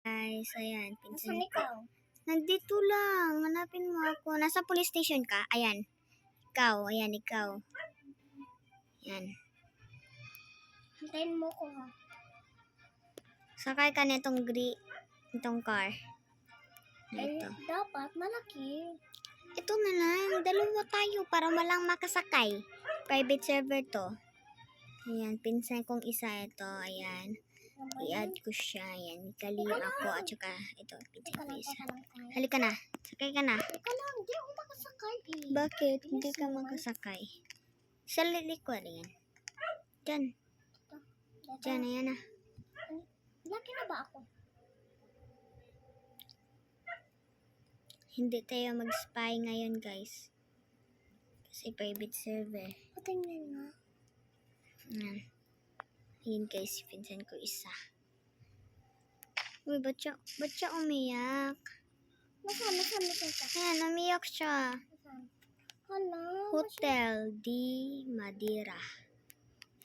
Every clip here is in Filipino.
Guys, ayan, pinsan Saan ko. ikaw? Nandito lang, hanapin mo ako. Nasa police station ka? Ayan. Ikaw, ayan, ikaw. Ayan. Hintayin mo ko ha. Sakay ka nitong itong car. Na Eh, ito. dapat malaki. Ito na lang, dalawa tayo para malang makasakay. Private server to. Ayan, pinsan kong isa ito. Ayan. I-add ko siya. Ayan, Kali ako at saka ito, pinsan Teka ko lang, isa. teka lang tayo. Halika na. Sakay ka na. Teka lang, di ako makasakay eh. Bakit? Hindi Bilis ka naman. makasakay. Sa lilikod yan. Diyan. Diyan, ayan na. Laki na ba ako? Hindi tayo mag-spy ngayon, guys. Kasi private server. Patingnan nga. Ayan. Ayan, guys. Pinsan ko isa. Uy, ba't siya umiyak? Nasaan siya? Ayan, umiyak siya. Nasaan? Hala. Hotel di Madeira.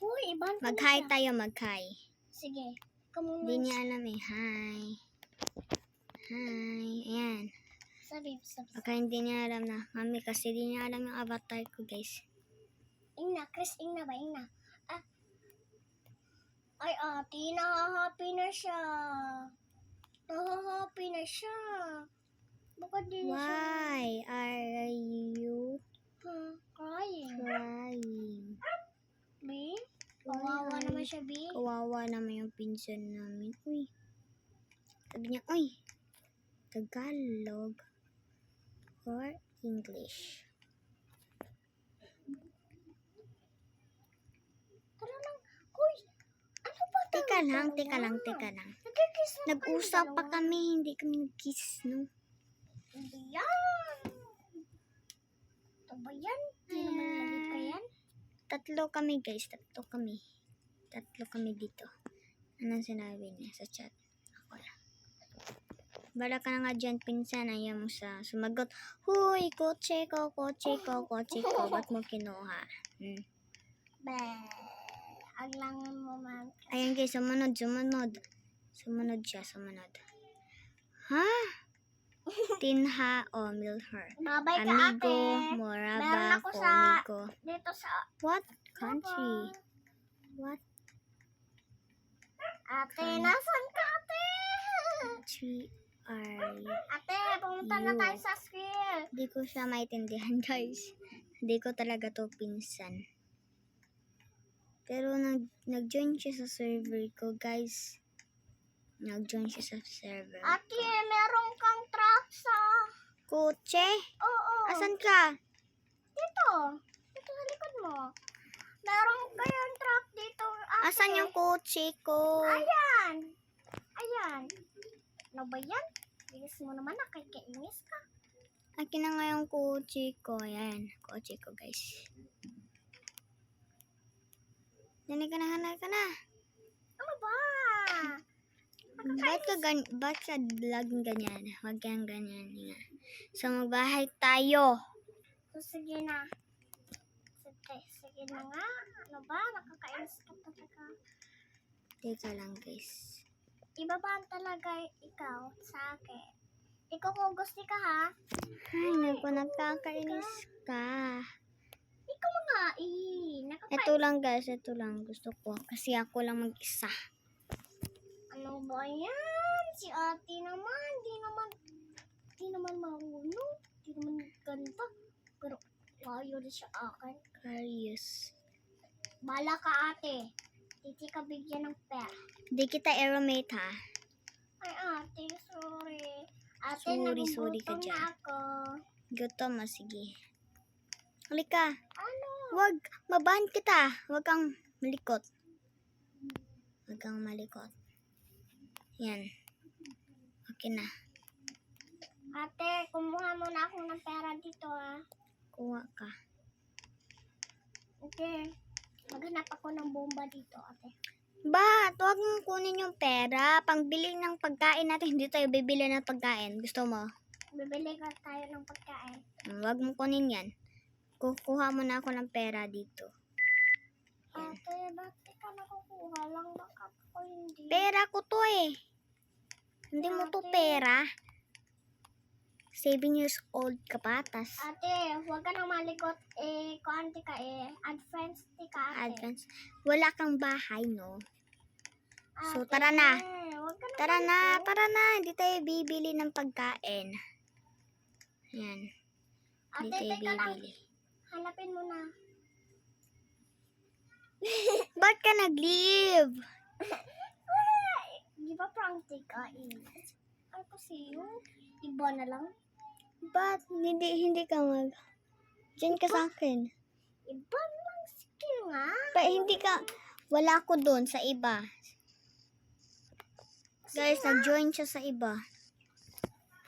Uy, iban ka na Mag-hi siya. tayo, mag-hi. Sige. Kamuna. Hindi niya alam eh. Hi. Hi. Ayan. Sabi. Baka hindi niya alam na kami kasi hindi niya alam yung avatar ko, guys. Ingna, Chris, ingna ba? Ingna. Ah. Ay, ate, nahahappy na siya. Nahahappy na siya. Bakit di na siya? Why are you Crying. crying? B? Kawawa naman siya, B. Kawawa naman yung pinsan namin. Uy. Sabi niya, uy. Tagalog or English? Tara lang. Uy, ano ba ito? Teka lang. Nagkikiss na Nag-usap pa kami, hindi kami nag-kiss, no? Hindi yan. Ito ba yan? Hindi naman lagi ka yan. Tatlo kami, guys. Tatlo kami dito. Anong sinabi niya sa chat? Ako lang. Bala ka na nga dyan, pinsan. Ayaw mo sa sumagot. Huy, kotse ko. Ba't mo kinuha? Bleh. Aglangan mo, man. Ayan, guys. Sumunod siya. Ha? Tinha o Milher. Babay ka, Amigo, ate. Moraba, Meron ako sa... Comigo. Dito sa... What country? What Ate, nasan ka, ate? country are you? Ate, pumunta na tayo sa school. Hindi ko siya maintindihan, guys. Hindi ko talaga to pinsan. Pero nag-join siya sa server ko, guys. Nag-join siya sa server. Ate, meron kang truck sa... Kotse? Oo. Asan ka? Dito. Dito sa likod mo. Meron kayong truck dito, ate. Asan yung kotse ko? Ayan. Ano ba yan? Bilis mo naman, nakikainis ka. Akin na nga yung kotse ko. Ayan, kotse ko, guys. Dali ka na. Ano ba? Ba't ka vlog ganyan? Huwag kang ganyan nga. So, magbahay tayo. So, sige na. Sige na nga. Ano ba? Nakakainis ka talaga. Teka lang, guys. Ibabaan talaga ikaw sa akin. Ikaw kung gusto ka, ha? Ay, naku, nakakainis ka. Ikaw nga, Ito lang, guys. Gusto ko. Kasi ako lang mag-isa. Ano ba yan? Si ate naman. Di naman marunong. Di naman ganda. Pero, ayaw na siya akin. Curious. Bala ka, ate. Titi ka bigyan ng pera. Di kita aeromate, ha? Ay, ate, sorry. Ate, Sorry ka nagugutom dyan. na ako. Gutom, sige. Halika. Ano? Wag, mabahan kita. Wag kang malikot. Yan. Okay na. Ate, kumuha muna ako ng pera dito, ha? Kuha ka. Okay. Maghanap ako ng bomba dito, ate. Ba't? Huwag mong kunin yung pera. Pangbili ng pagkain natin, hindi tayo bibili ng pagkain. Gusto mo? Bibili ka tayo ng pagkain. Huwag mong kunin yan. Kukuha mo na ako ng pera dito. Yan. Ate, bakit ka nakukuha lang? Bakit ako hindi? Pera ko to eh. Hindi mo to pera. 7 years old ka pa, tas Ate, huwag ka nang malikot. Kuanti ka advance ka ate. advance. Wala kang bahay, no? So, Ate, tara na. Huwag ka nang Tara na, malikot. tara na. Hindi tayo bibili ng pagkain. Yan. Hindi Ate, tayo teka lang. bibili. Hanapin mo na. Ba't ka nag-leave? Di ba practic ka Ano kasi yun? Iba na lang. Ba't hindi ka mag... Diyan ka sa akin. Iba na lang. Sige nga. Hindi ka... Wala ko doon sa iba. Guys, nag-join siya sa iba.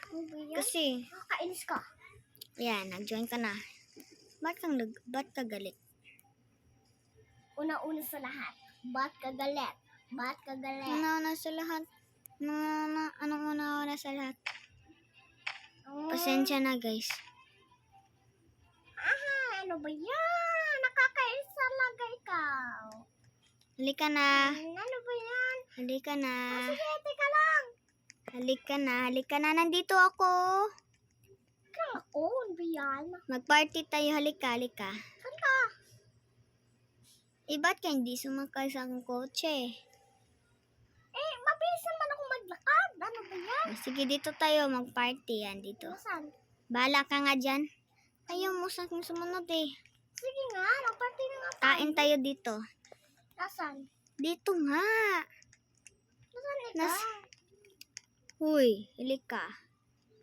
Ano ba yan? Kasi, Nakakainis ka. yan, nag-join ka na. Ba't ka galit? Una-una sa lahat. Ba't ka galit? Ba't ka galit? Una sa lahat. Anong una sa lahat? Pasensya na, guys. Ano ba yan? Nakakainis talaga ikaw. Halika na. Ano ba yan? Halika na. Sige, teka lang. Halika na. Nandito ako. Kaya ako, ano ba yan? Mag-party tayo. Halika. Saan ka? Ba't ka hindi sumakay sa akong kotse? Mabilis naman ako maglakad. Ano ba yan? Sige, dito tayo mag-party. Yan, dito. Nasaan? Bahala ka nga dyan. Ayaw mo sa akin sumunod eh. Sige nga, nagparty na nga tayo. Kain tayo dito. Nasaan? Dito nga. Nasaan ikaw? Huy, halika.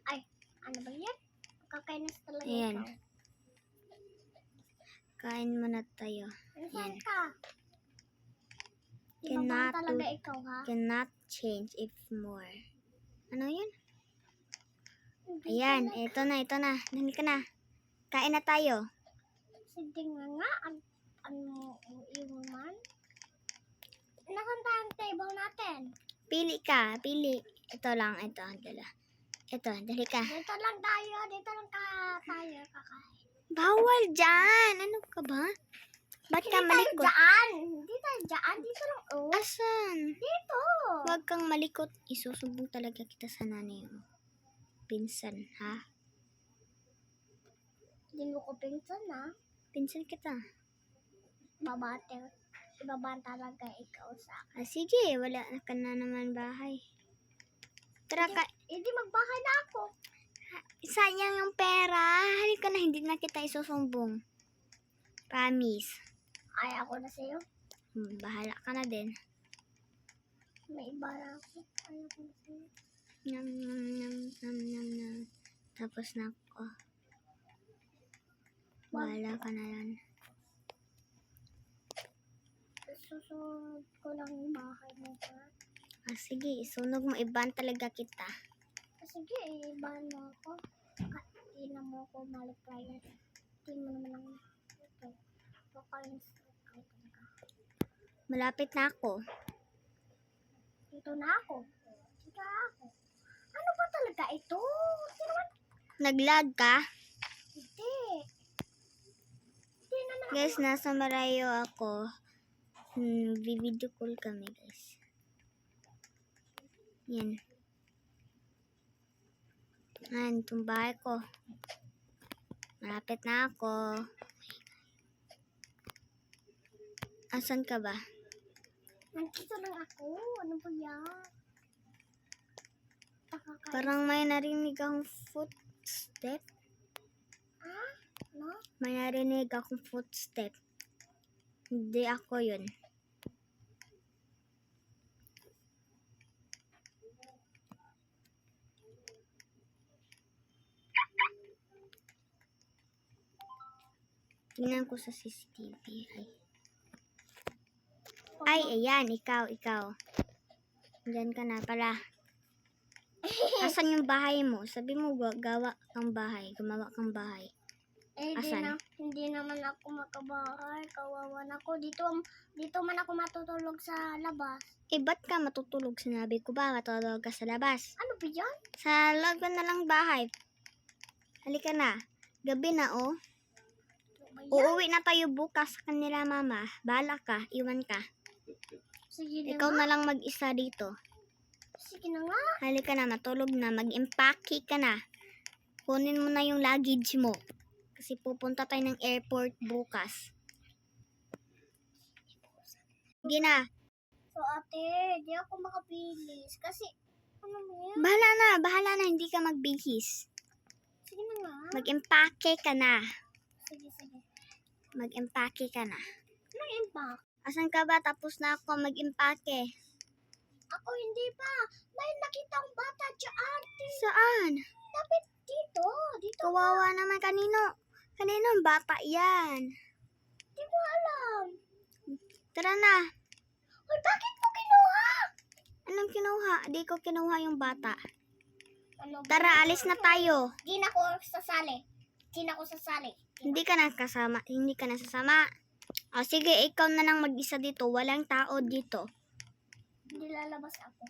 Ay, ano ba yan? Kakainis talaga Ayan. ikaw. Kain muna tayo. Nasaan Yan. ka? Iba ba Cannot talaga do- ikaw, ha? Cannot change if more. Ano yun? Hindi Ayan, talaga. ito na. Halika na. Kain na tayo. Sige nga, ano yung man? Nasaan tayong table natin? Pili ka, pili. Ito lang, ito. Dala. Ito, dali ka. Dito lang tayo tayo kakain. Bawal dyan. Ano ka ba? Ba't ka malikot? Hindi tayo dyan. Dito lang, Asan? Dito. Huwag kang malikot. Isusumbong talaga kita sa nanay mo. Pinsan, ha? Hindi mo ko pinsan, ha? Pinsan kita. Ibabaan talaga ikaw sa akin. Sige, wala ka na naman bahay. Tara ka. Hindi magbahay na ako. Sayang yung pera. Halika na, hindi na kita isusumbong. Promise. Ay, ako na sa'yo. Bahala ka na din. May iba na ako. Ay, ako na sa'yo. Nam, nam, nam, nam, nam, nam. Tapos na ako. Bahala ka na yan. Susunod ko lang yung bahay mo, ha? Sige, isunog mo. Iban talaga kita. Sige, ibahan mo ako. Hindi na mo ako maliplayan. Hindi mo naman lang ito. Pakainis ka talaga. Malapit na ako. Dito na ako. Ano ba talaga ito? Hindi naman. Naglag ka? Hindi. Hindi naman ako. Guys, nasa Marayo ako. Video call kami, guys. Yan. Yan, itong bahay ko. Malapit na ako. Asan ka ba? Nandito lang ako. Ano ba yan? Nakakainis. Parang may narinig akong footstep. Ha? No? May narinig akong footstep. Hindi ako yun. Tingnan ko sa CCTV. Ay, ayan. Ikaw. Diyan ka na pala. Asan yung bahay mo? Sabi mo, gumawa kang bahay. Asan? Hindi naman ako makabahay. Kawawan ako. Dito man ako matutulog sa labas. Ba't ka matutulog? Sinabi ko ba, matutulog ka sa labas? Ano ba yan? Sa loob ka na lang bahay. Halika na. Gabi na, oh. Ano ba yan? Uuwi na tayo bukas sa kanila, mama. Bahala ka. Iwan ka. Sige na Ikaw nga. na lang mag-isa dito. Sige na nga. Halika na, matulog na. Mag-impake ka na. Kunin mo na yung luggage mo. Kasi pupunta tayo ng airport bukas. Sige na. So ate, di ako makabilis. Kasi, ano mo yan? Bahala na. Hindi ka magbihis. Sige na nga. Mag-impake ka na. Sige. Mag-impake ka na. Anong impact? Asan ka ba? Tapos na ako mag-impake. Ako hindi pa. May nakita akong bata dyan. Saan? Dapat dito. Dito. Kawawa naman. Kaninong bata yan? Di ko alam. Tara na. Uy, bakit mo kinuha? Anong kinuha? Di ko kinuha yung bata. Ano ba? Tara, alis na tayo. Di na ako sasali. Hindi ka na sasama. O sige, ikaw na lang mag-isa dito. Walang tao dito. Hindi lalabas ako.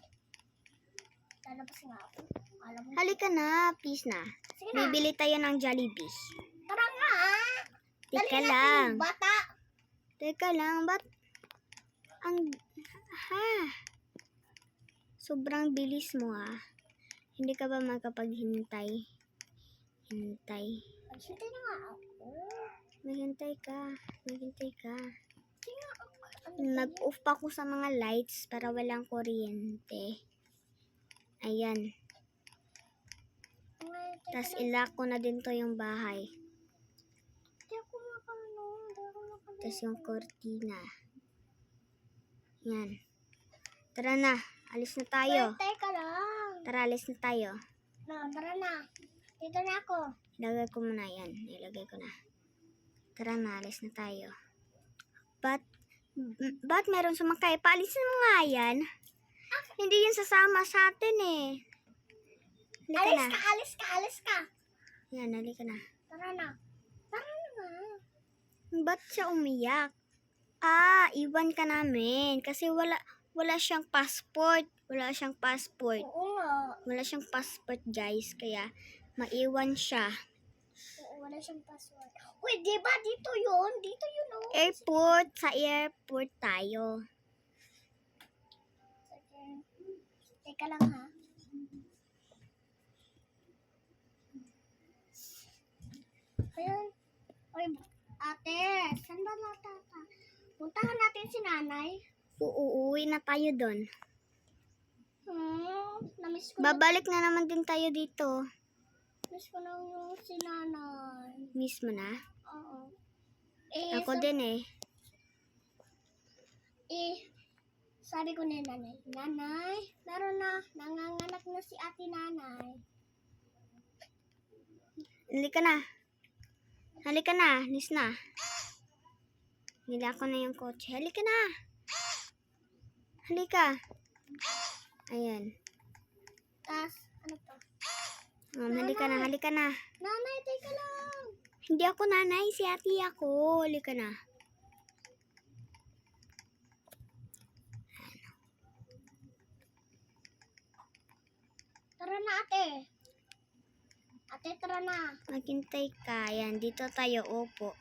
Lalabas nga ako. Alam mo. Halika na, please na. Sige na. Bibili tayo ng Jollibee. Tara nga. Dali Teka natin lang. yung bata. Teka lang, ba't sobrang bilis mo Hindi ka ba makapag-hintay? Hintay. Maghintay na nga ako. Maghintay ka. Sige nga ako. Nag-off pa ako sa mga lights para walang kuryente. Ayan. Tapos ilock ko na din to yung bahay. Hindi ako makano. Tapos yung kortina. Yan. Tara na. Alis na tayo. Teka lang. Tara, alis na tayo. Tara na. Dito na ako. Ilagay ko muna yan. Ilagay ko na. Tara na, alis na tayo. Ba't meron sumakay? Paalisin mo nga yan. Hindi yun sasama sa atin eh. Halika na. Alis ka. Yan, halika na. Tara na. Tara na nga. Ba't siya umiyak? Iwan ka namin. Kasi wala siyang passport. Oo nga. Wala siyang passport, guys. Kaya, maiwan siya. Oo, wala siyang password. Uy, di ba? Dito yun. Oh. Sa airport tayo. Sige. Teka lang ha. Ayun. Uy, ate. Saan ba natata? Puntahan natin si nanay. Uuwi na tayo doon. Namiss ko na. Babalik na naman din tayo dito. Miss ko na yung si nanay. Miss mo na? Oo. Ako din Sabi ko na nanay, meron na, nanganganak na si ate nanay. Halika na, nis na. Nila ko na yung kotse. Halika na. Halika. Ayan. Tas, ano to? Halika na. Nanay, teka lang. Hindi ako nanay, si ate ako. Halika na. Tara na ate. Ate, tara na. Maghintay ka. Ayan, dito tayo. Opo.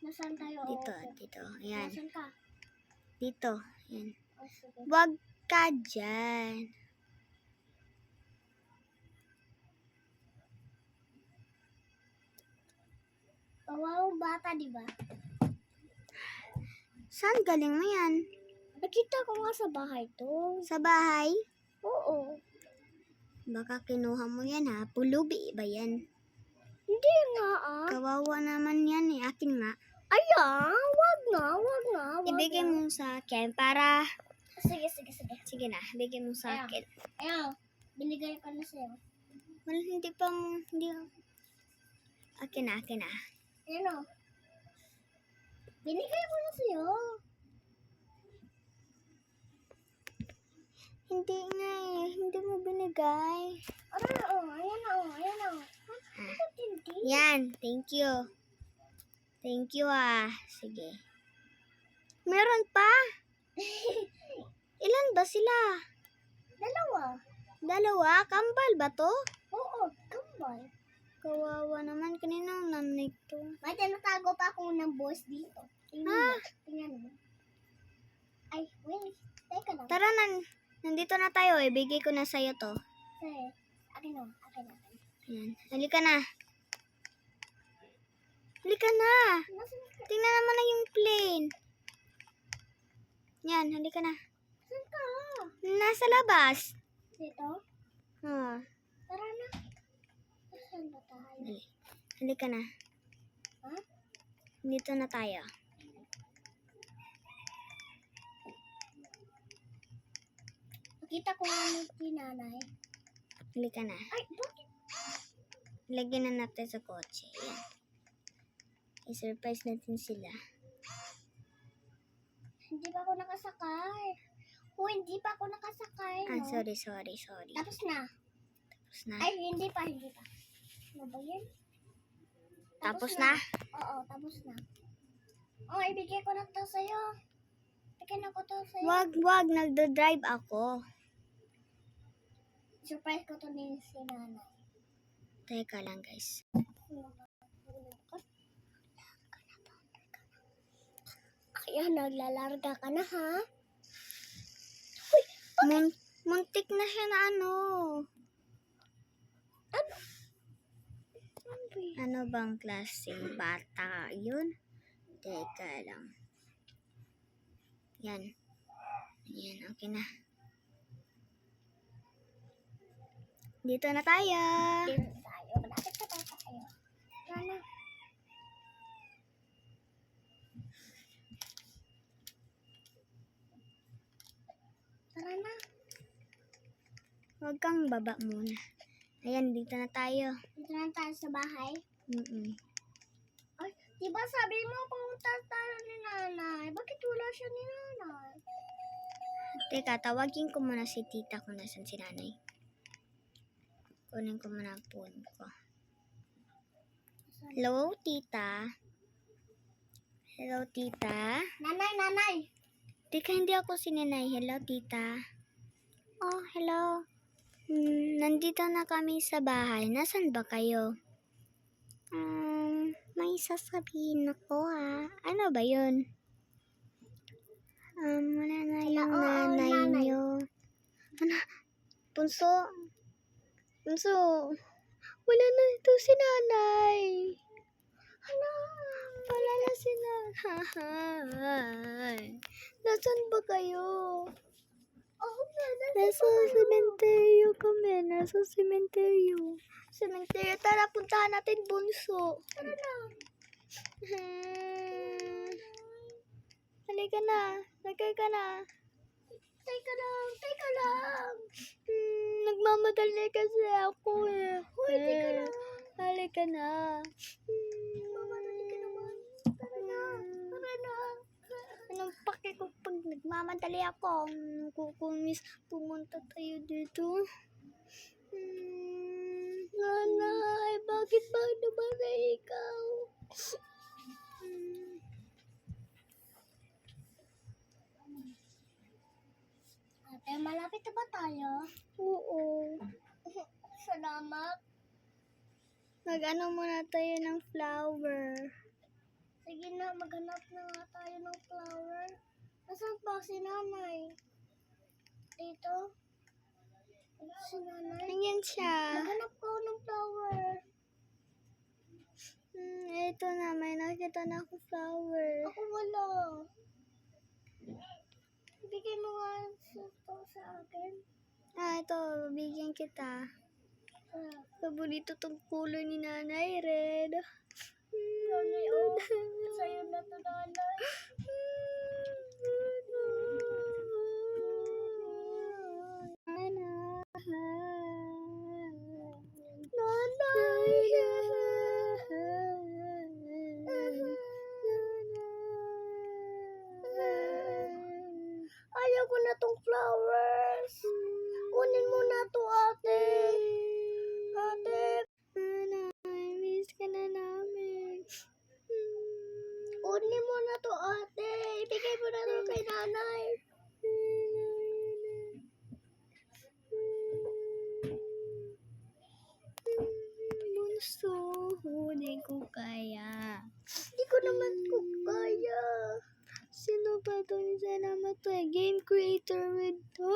Nasaan tayo? Dito. Ayan. Nasaan ka? Dito. Ayan. Oh, sige. Wag ka dyan. Kawawang bata, di ba? Saan galing mo yan? Nakita ko nga sa bahay to. Sa bahay? Oo. Baka kinuha mo yan Pulubi ba yan? Hindi nga Kawawa naman yan Akin nga. wag na. Ibigay mo sa akin para... Sige. Sige na, bigay mo sa Ayan. akin. Ayan, binigay ko na sa'yo. Well, hindi. Akin na. Ayan o. Binigay ko na sa'yo. Hindi nga hindi mo binigay. Ayan o. Bakit hindi? Yan, thank you. Thank you Sige. Meron pa? Ilan ba sila? Dalawa? Kambal ba to? Oo, kambal. Kawawa naman. Kaninang nanay to? May tinatago pa akong ng boss dito. Tingnan mo. Ay, wait. Teka lang. Tara na. Nandito na tayo. Ibigay ko na sa'yo to. Sige. Akin na. Ayan. Halika na. Halika na. Nasaan ka? Tingnan naman na yung plane. Yan, halika na. Saan ka? Nasa labas. Dito? Oh, Tara na. Saan ba tayo? halika na. Ha? Dito na tayo. Nakita ko nga ni nanay. Halika na. Ay, bakit? Lagyan na natin sa kotse. Yan. I-surprise natin sila. Hindi pa ako nakasakay. Hindi pa ako nakasakay, no? Ah, sorry. Tapos na. Tapos na. Ay, hindi pa. Ano ba yan? Tapos na? Oo, tapos na. Oh, ibigay ko na to sa'yo. Bigyan ako to sa'yo. Wag. Nagdo-drive ako. Surprise ko to ni si nanay. Teka lang, guys. Kaya naglalarga ka na, ha? Muntik na siya na ano. Ano bang klaseng bata yun? Teka lang. Yan. Okay na. Dito na tayo. Dito tayo. Malapit na tayo. Tara na. Tara na. Huwag kang baba muna. Ayan, dito na tayo. Dito na tayo sa bahay. Ay, diba sabi mo pumunta tayo ni nanay? Bakit wala siya ni nanay? Teka, tawagin ko muna si tita kung nasan si nanay. Kunin ko muna ang phone ko. Hello, tita? Hello, tita? Nanay! Teka, hindi ako si nanay. Hello, tita? Oh, hello. Nandito na kami sa bahay. Nasaan ba kayo? May sasabihin ako ha. Ano ba yun? Wala na yung nanay niyo. Ano? Punso? Wala na ito si nanay. Ano? Wala na si nanay. Nasaan ba kayo? Nasa sementeryo kami. Sementeryo. Tara, puntahan natin, bunso. Tara na. Halika na. Lagay ka na. Teka lang. Nagmamadali kasi ako eh. Hoy, teka lang. Halika na. Mamadali ka naman. Tara na. Anong pake ko pag nagmamadali ako? Kukumis, pumunta tayo dito. Nanay, bakit ba naman na ikaw? Ate, malapit na ba tayo? Oo. Salamat. Mag-ano muna tayo ng flower. Sige na, maghanap na nga tayo ng flower. Nasaan pa si nanay? Dito? Si nanay? Ayan siya. Maghanap ko ng flower. Ito na, may nakita na ako flower. Ako wala. Bigay mo nga sa akin. Ito, bigyan kita. Ah, Paborito tong kulay ni nanay, red. nanay, oh. Sa'yo na to, nanay. Ayaw ko na tong flowers. Kunin mo na to, ate. Ate. Miss ka na namin. Kunin mo na to, ate. Ibigay mo na to kay nanay. Bunso, hindi ko kaya. Hindi ko naman kaya. Sino ba to? Sana to? Game creator with to?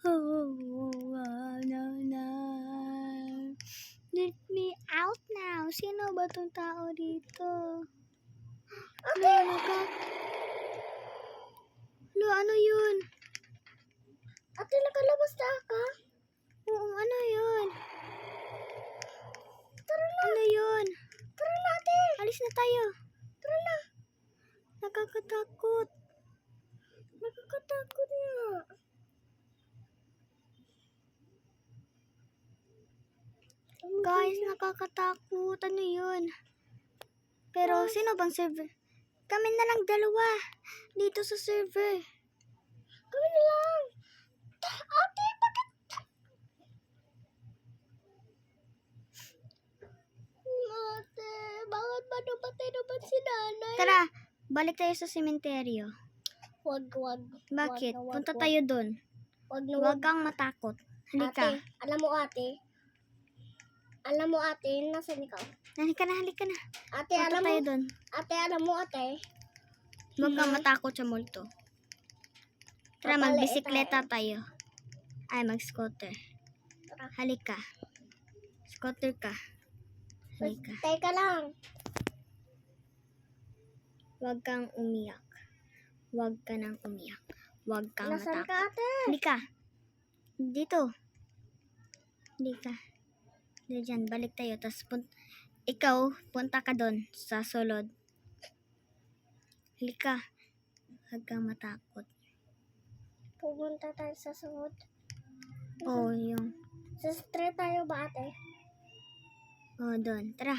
Oh, no, no. Let me out now. Sino ba tong tao dito? Ate! Ano yun? Ate, nakalabas na ka? Oo, ano yun? Tara na! Ano yun? Tara na, ate! Alis na tayo. Tara na! Nakakatakot. Nakakatakot nga. Guys, nakakatakot. Ano yun? Pero, sino bang server? Kami na lang dalawa. Dito sa server. Kami na lang! Ate, bakit? Ate, bakit ba napatay naman si nanay? Tara, balik tayo sa sementeryo. Wag. Bakit? Wag, Punta wag. tayo doon. Wag na Huwag wag. kang matakot. Halika. Ate, alam mo ate, nasan ikaw? Halika na. Ate, Punta alam mo, tayo doon. ate, alam mo ate. Huwag kang matakot sa multo. Tara, Papaliit magbisikleta tayo. Ay, mag-scooter. Tara. Halika. Scooter ka. Halika. Teka lang. Huwag kang umiyak. Huwag ka nang umiyak. Huwag kang Nasaan matakot. ka ate? Halika. Dito. Halika. Diyan, balik tayo. Tapos, ikaw, punta ka doon sa sulod. Halika. Huwag kang matakot. Pupunta tayo sa sunod. Oo, yung... Sa street tayo ba ate? Oo, doon. Tara.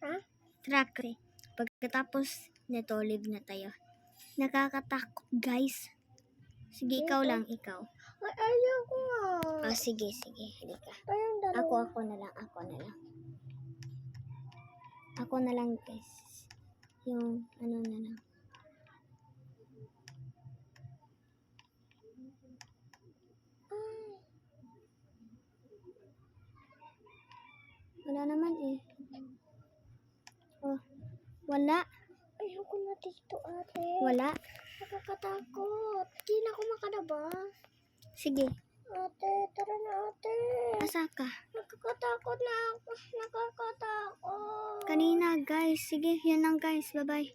Ha? Tara, kasi pagkatapos nito, live na tayo. Nakakatakot, guys. Sige, ikaw lang, ikaw. Ay, ayaw ko nga. Oh, sige. Halika. Tayong dalawa. Ako na lang. Ako na lang, guys. Yung, ano na lang. Wala naman eh. Oh, wala. Ayaw ko na dito ate. Wala. Nakakatakot. Di na ako makalabas. Sige, Ate, tara na ate. asa ka? Nakakatakot na ako. Nakakatakot. Kanina, guys. Sige, yun lang, guys. Bye-bye.